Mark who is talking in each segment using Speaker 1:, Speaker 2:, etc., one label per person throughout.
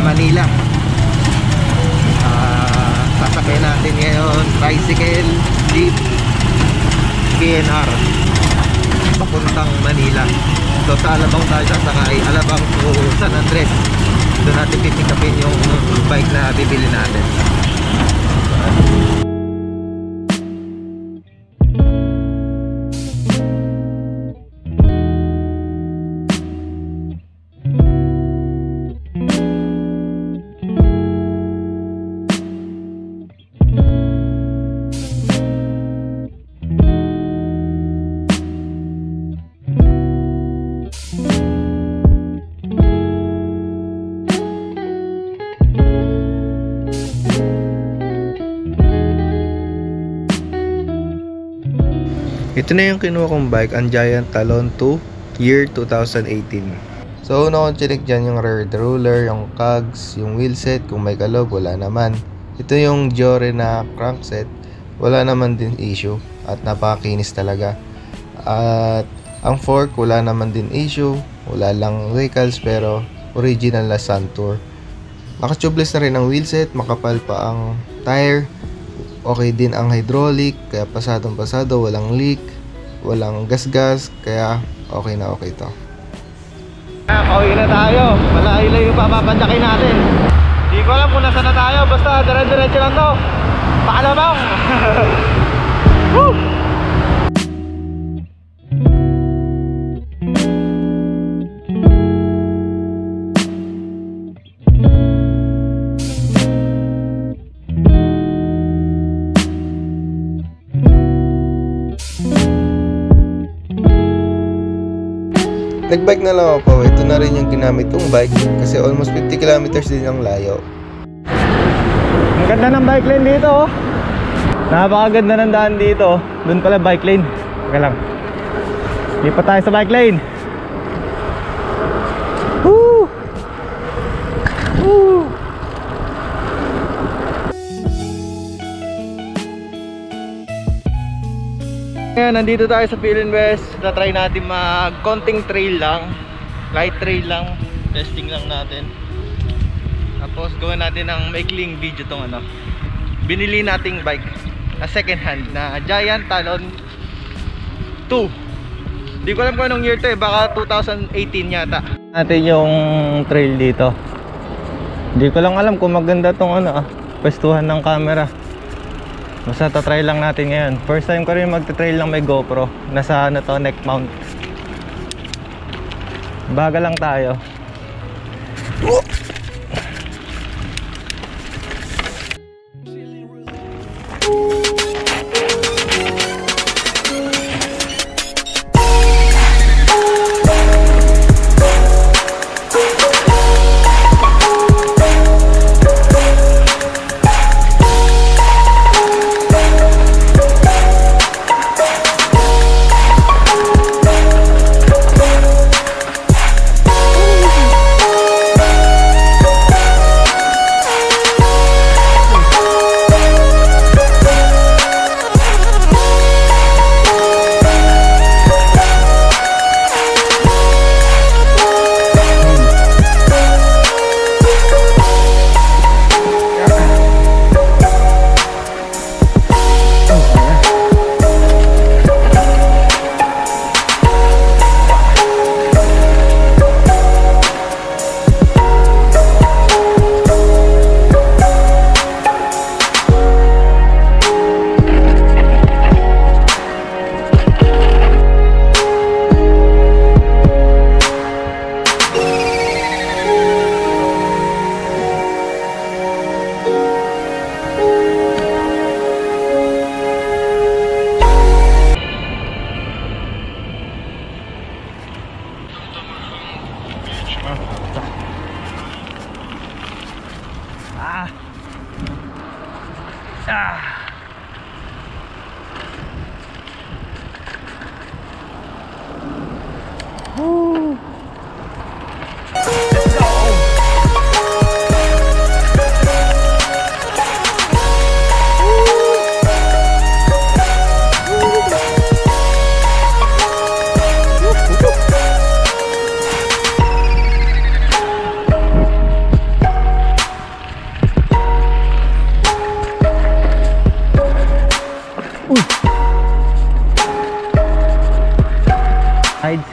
Speaker 1: Manila. Sasakyan natin ngayon tricycle, jeep, PNR papuntang Manila. So sa Alabang tayo sasakay, Alabang to San Andres. Doon natin pipikapin yung bike na bibili natin. Ito na yung kinuha kong bike, ang Giant Talon 2 year 2018. So una kong chinik dyan yung rear roller, yung cogs, yung wheelset. Kung may kalog, wala naman. Ito yung Giore na crankset, wala naman din issue at napakakinis talaga. At ang fork, wala naman din issue, wala lang wrinkles pero original na Suntour. Naka-tubeless na rin ang wheelset, makapal pa ang tire. Okay din ang hydraulic, kaya pasadong pasado, walang leak, walang gas-gas, kaya okay na okay to. Pauwi na tayo, malayo-layo pa papadyakin natin. Hindi ko alam kung nasa na tayo, basta dire-diretso lang to. Paalamang! Woo! Nagbike na lang ako, ito na rin yung ginamit kong bike kasi almost 50 kilometers din ang layo. Ang ganda ng bike lane dito oh. Napakaganda ng daan dito. Doon pala bike lane. Teka lang, lipat tayo sa bike lane. Woo! Woo! Ngayon, nandito tayo sa Philinvest. Na-try natin mag-konting trail lang, light trail lang, testing lang natin. Tapos gawin natin ng maikling video tong ano, binili nating bike na second hand na Giant Talon 2. Hindi ko alam kung anong year to eh, baka 2018 yata. Natin yung trail dito. Hindi ko lang alam kung maganda tong ano pwestuhan ng camera. Basta tatry lang natin ngayon. First time ko rin magta-trail lang may GoPro. Nasa ano to, neck mount. Baga lang tayo.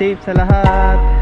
Speaker 1: safe sa lahat.